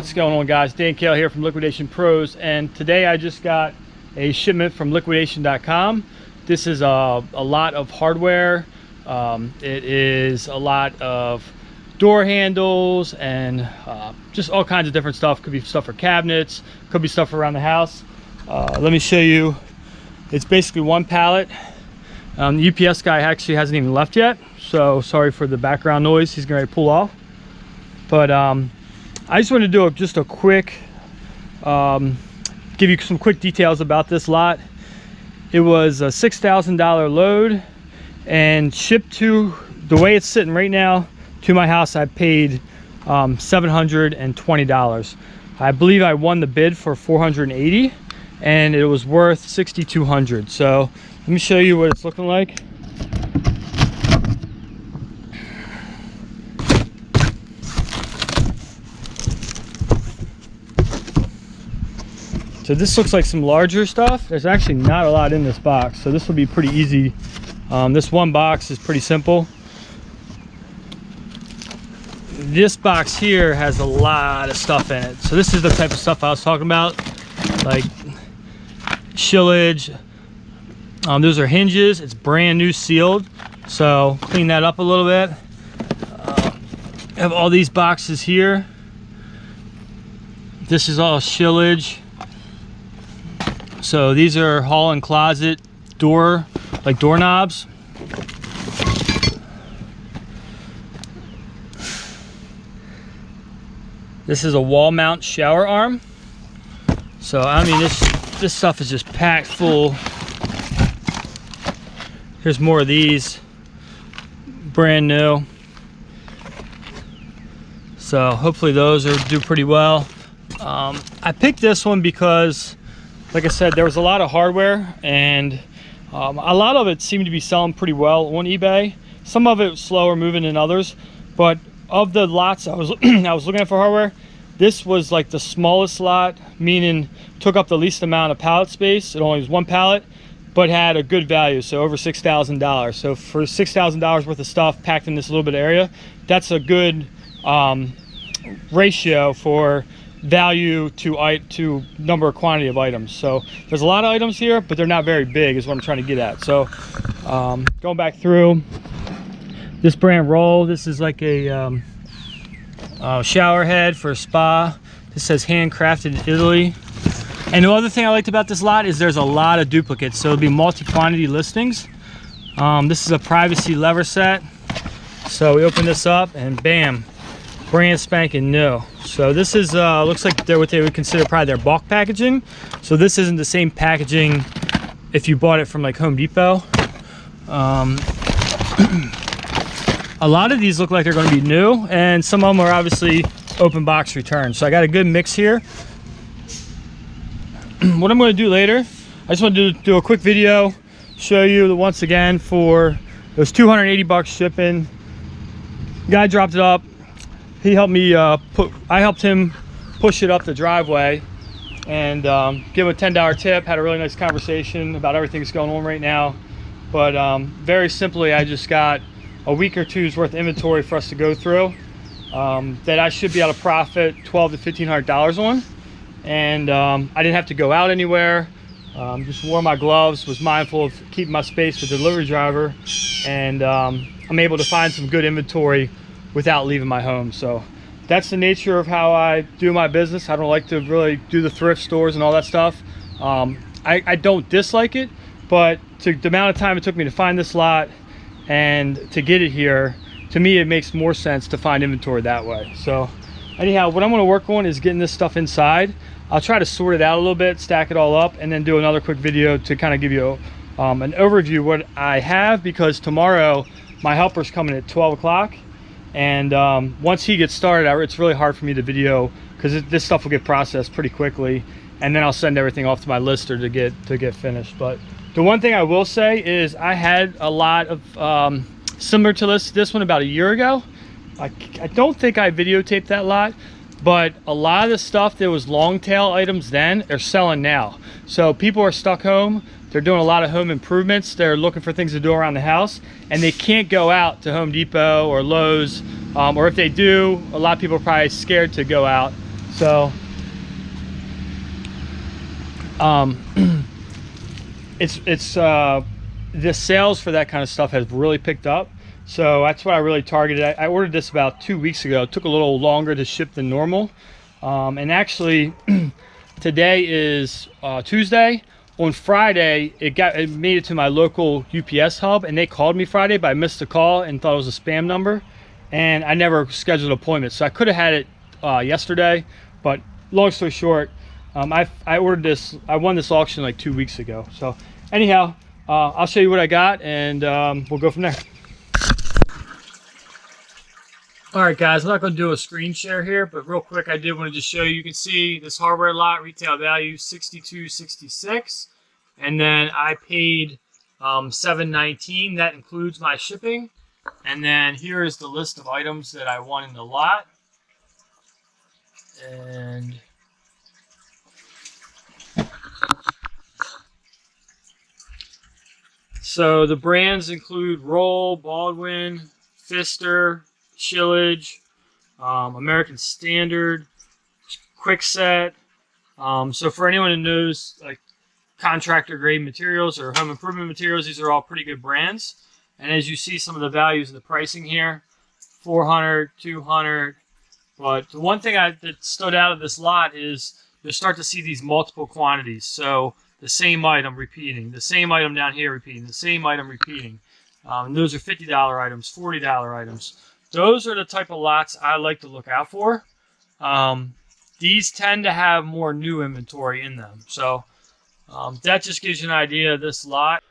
What's going on, guys? Dan Kale here from Liquidation Pros, and today I just got a shipment from liquidation.com. This is a lot of hardware. It is a lot of door handles and just all kinds of different stuff. Could be stuff for cabinets, could be stuff around the house. Let me show you. It's basically one pallet. The UPS guy actually hasn't even left yet, so sorry for the background noise. He's going to pull off. But I just want to do just a quick, give you some quick details about this lot. It was a $6,000 load, and shipped to, the way it's sitting right now, to my house, I paid $720. I believe I won the bid for $480, and it was worth $6,200. So let me show you what it's looking like. So this looks like some larger stuff. There's actually not a lot in this box, so this will be pretty easy. This one box is pretty simple. This box here has a lot of stuff in it. So this is the type of stuff I was talking about, like shillage. Those are hinges. It's brand new sealed, so clean that up a little bit. I have all these boxes here. This is all shillage. So these are hall and closet door, like doorknobs. This is a wall mount shower arm. So I mean, this stuff is just packed full. Here's more of these, brand new. So hopefully those do pretty well. I picked this one because, like I said, there was a lot of hardware, and a lot of it seemed to be selling pretty well on eBay. Some of it was slower moving than others, but of the lots I was I was looking at for hardware, this was like the smallest lot, meaning took up the least amount of pallet space. It only was one pallet, but had a good value, so over $6,000. So for $6,000 worth of stuff packed in this little bit of area, that's a good ratio for value to number of quantity of items. So there's a lot of items here, but they're not very big is what I'm trying to get at. So going back through this brand roll, this is like a shower head for a spa. This says handcrafted in Italy. And the other thing I liked about this lot is there's a lot of duplicates, so it'll be multi-quantity listings. This is a privacy lever set. So we open this up and bam, brand spanking new. So this is looks like they're what they would consider probably their bulk packaging. So this isn't the same packaging if you bought it from like Home Depot. A lot of these look like they're going to be new, and some of them are obviously open box returns. So I got a good mix here. What I'm going to do later, I just want to do a quick video, show you once again for those 280 bucks shipping. Guy dropped it up. He helped me I helped him push it up the driveway, and give him a $10 tip. Had a really nice conversation about everything that's going on right now. But very simply, I just got a week or two's worth of inventory for us to go through that I should be able to profit $1,200 to $1,500 on. And I didn't have to go out anywhere. Just wore my gloves, was mindful of keeping my space with the delivery driver, and I'm able to find some good inventory without leaving my home. So that's the nature of how I do my business. I don't like to really do the thrift stores and all that stuff. I don't dislike it, but the amount of time it took me to find this lot and to get it here, to me it makes more sense to find inventory that way. So anyhow, what I'm going to work on is getting this stuff inside. I'll try to sort it out a little bit, stack it all up, and then do another quick video to kind of give you an overview of what I have, because tomorrow my helper's coming at 12 o'clock. And once he gets started, it's really hard for me to video, because this stuff will get processed pretty quickly, and then I'll send everything off to my lister to get finished. But the one thing I will say is I had a lot of similar to this one about a year ago. I don't think I videotaped that lot, but a lot of the stuff that was long tail items then are selling now. So people are stuck home. They're doing a lot of home improvements. They're looking for things to do around the house, and they can't go out to Home Depot or Lowe's, or if they do, a lot of people are probably scared to go out. So the sales for that kind of stuff has really picked up. So that's what I really targeted. I ordered this about 2 weeks ago. It took a little longer to ship than normal. And actually today is Tuesday. On Friday, it made it to my local UPS hub, and they called me Friday, but I missed the call and thought it was a spam number, and I never scheduled an appointment. So I could have had it yesterday, but long story short, I ordered this. I won this auction like 2 weeks ago. So anyhow, I'll show you what I got, and we'll go from there. All right, guys, I'm not going to do a screen share here, but real quick, I did want to just show you. You can see this hardware lot, retail value $62.66, and then I paid $7.19. That includes my shipping. And then here is the list of items that I won in the lot. And so the brands include Roll, Baldwin, Pfister, Shillage, American Standard, Quickset. So for anyone who knows like contractor grade materials or home improvement materials, these are all pretty good brands. And as you see some of the values and the pricing here, 400, 200. But the one thing that stood out of this lot is you'll start to see these multiple quantities. So the same item repeating, the same item down here repeating, the same item repeating. And those are $50 items, $40 items. Those are the type of lots I like to look out for. These tend to have more new inventory in them. So that just gives you an idea of this lot.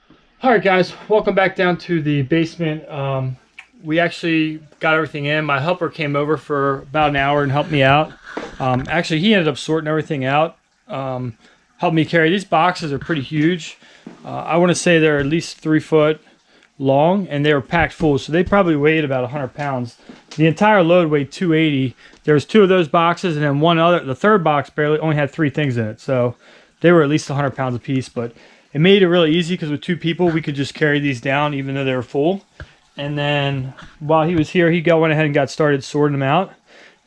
All right, guys, welcome back down to the basement. We actually got everything in. My helper came over for about an hour and helped me out. Actually, he ended up sorting everything out. Helped me carry. These boxes are pretty huge. I want to say they're at least 3 foot long, and they were packed full, so they probably weighed about 100 pounds. The entire load weighed 280. There was 2 of those boxes, and then one other. The third box barely only had 3 things in it, so they were at least 100 pounds a piece. But it made it really easy because with 2 people, we could just carry these down even though they were full. And then while he was here, he went ahead and got started sorting them out.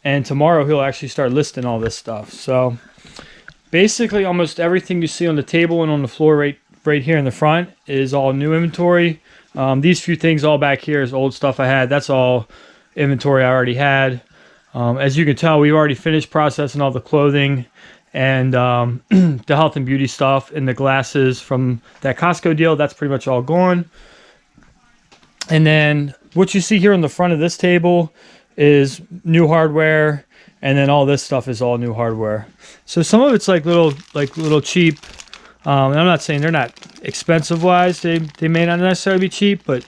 And tomorrow he'll actually start listing all this stuff. So basically, almost everything you see on the table and on the floor right here in the front is all new inventory. These few things all back here is old stuff I had. That's all inventory I already had. As you can tell, we've already finished processing all the clothing and the health and beauty stuff and the glasses from that Costco deal. That's pretty much all gone. And then what you see here on the front of this table is new hardware, and then all this stuff is all new hardware. So some of it's like little cheap. And I'm not saying they're not expensive wise. They may not necessarily be cheap, but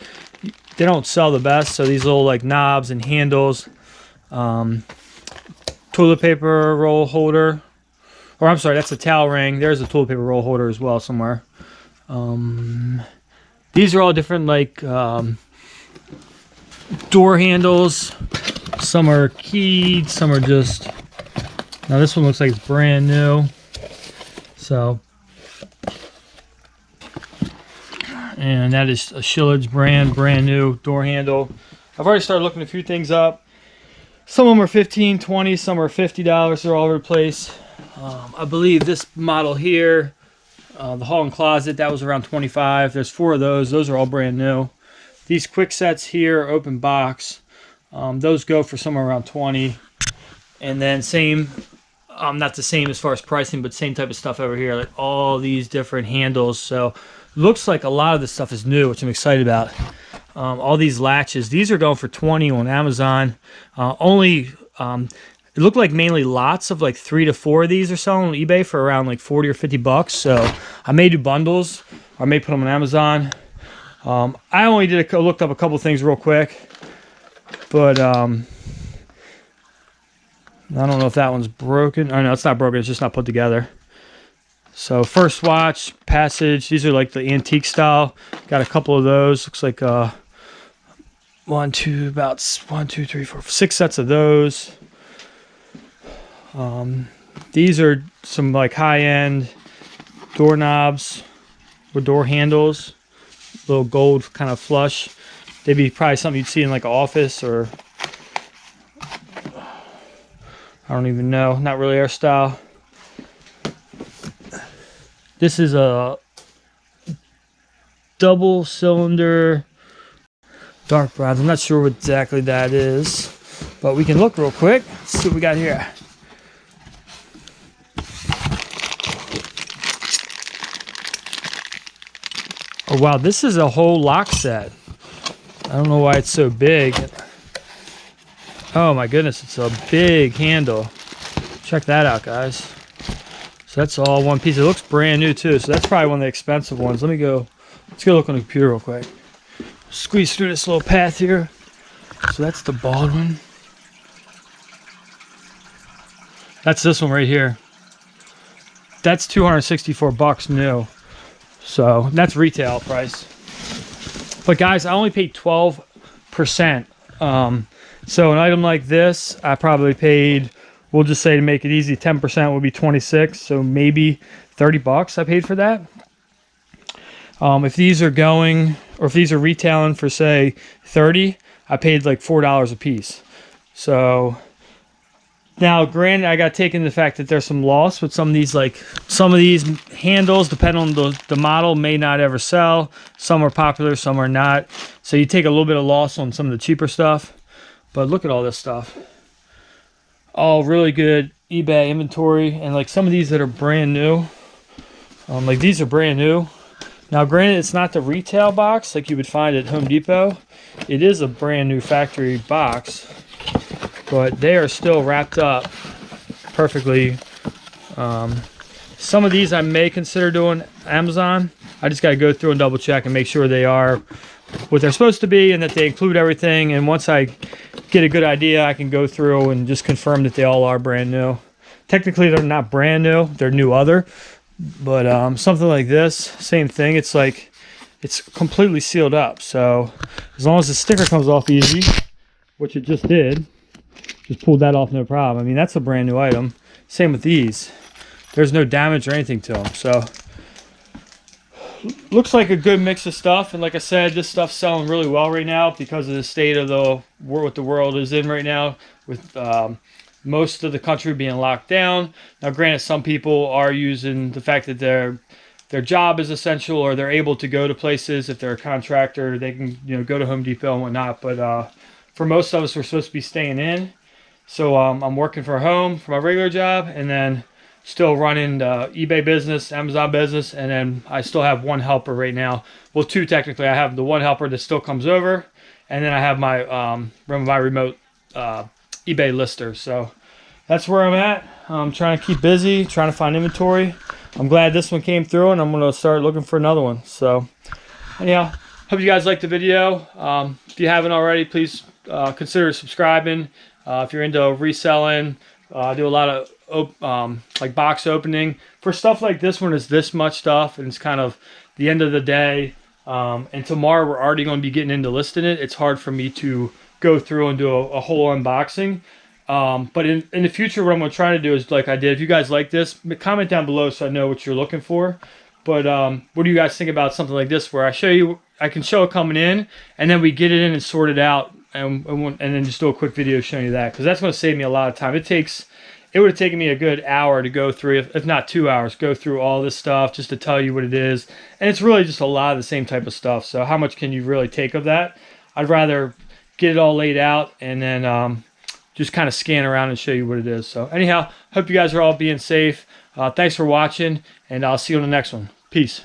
they don't sell the best. So these little like knobs and handles, toilet paper roll holder, or I'm sorry, that's a towel ring. There's a toilet paper roll holder as well somewhere. These are all different like door handles. Some are keyed, some are just. Now this one looks like it's brand new. So. And that is a Shillage brand new door handle. I've already started looking a few things up. Some of them are $15, $20, some are $50. They're all over the place. I believe this model here, the hall and closet, that was around $25. There's 4 of those. Those are all brand new. These quick sets here, open box, those go for somewhere around $20. And then same, not the same as far as pricing, but same type of stuff over here, like all these different handles. So looks like a lot of this stuff is new, which I'm excited about. All these latches, these are going for $20 on Amazon. It looked like mainly lots of like 3 to 4 of these are selling on eBay for around like 40 or 50 bucks. So I may do bundles, or I may put them on Amazon. I only looked up a couple things real quick, but I don't know if that one's broken. Oh no, it's not broken. It's just not put together. So first watch, passage. These are like the antique style. Got a couple of those. Looks like 1, 2, 3, 4, 6 sets of those. These are some like high-end doorknobs or door handles. Little gold kind of flush. They'd be probably something you'd see in like an office or I don't even know. Not really our style. This is a double cylinder dark bronze. I'm not sure what exactly that is, but we can look real quick. Let's see what we got here. Oh wow, this is a whole lock set. I don't know why it's so big. Oh my goodness, it's a big handle. Check that out, guys. So that's all one piece. It looks brand new too, so that's probably one of the expensive ones. Let's go look on the computer real quick. Squeeze through this little path here. So that's the Baldwin. That's this one right here. That's 264 bucks new. So that's retail price. But guys, I only paid 12%. So an item like this, I probably paid, we'll just say to make it easy, 10% would be 26. So maybe 30 bucks I paid for that. If these are going, or if these are retailing for say 30, I paid like $4 a piece. So now granted, I got taken the fact that there's some loss with some of these, like some of these handles, depending on the model, may not ever sell. Some are popular, some are not. So you take a little bit of loss on some of the cheaper stuff. But look at all this stuff. All really good eBay inventory. And like some of these that are brand new, like these are brand new. Now granted, it's not the retail box like you would find at Home Depot. It is a brand new factory box, but they are still wrapped up perfectly. Some of these I may consider doing Amazon. I just got to go through and double check and make sure they are what they're supposed to be and that they include everything. And once I get a good idea, I can go through and just confirm that they all are brand new. Technically, they're not brand new. They're new other. But something like this, same thing. It's like it's completely sealed up. So as long as the sticker comes off easy, which it just did, just pulled that off no problem. I mean, that's a brand new item. Same with these. There's no damage or anything to them. So looks like a good mix of stuff. And like I said, this stuff's selling really well right now because of the state of what the world is in right now, with most of the country being locked down. Now granted, some people are using the fact that their job is essential, or they're able to go to places. If they're a contractor, they can go to Home Depot and whatnot. But for most of us, we're supposed to be staying in. So I'm working from home for my regular job, and then still running the eBay business, Amazon business, and then I still have one helper right now. Well, two technically. I have the one helper that still comes over, and then I have my remote eBay lister. So that's where I'm at. I'm trying to keep busy, trying to find inventory. I'm glad this one came through, and I'm going to start looking for another one. So anyhow, hope you guys liked the video. If you haven't already, please consider subscribing. If you're into reselling, I do a lot of like box opening. For stuff like this one, is this much stuff, and it's kind of the end of the day. And tomorrow we're already going to be getting into listing it. It's hard for me to go through and do a whole unboxing. But in the future, what I'm going to try to do is, like I did, if you guys like this, comment down below so I know what you're looking for. But what do you guys think about something like this, where I can show it coming in, and then we get it in and sort it out, and then just do a quick video showing you that, because that's going to save me a lot of time. It would have taken me a good hour to go through, if not 2 hours, go through all this stuff just to tell you what it is. And it's really just a lot of the same type of stuff. So how much can you really take of that? I'd rather get it all laid out and then just kind of scan around and show you what it is. So anyhow, hope you guys are all being safe. Thanks for watching, and I'll see you on the next one. Peace.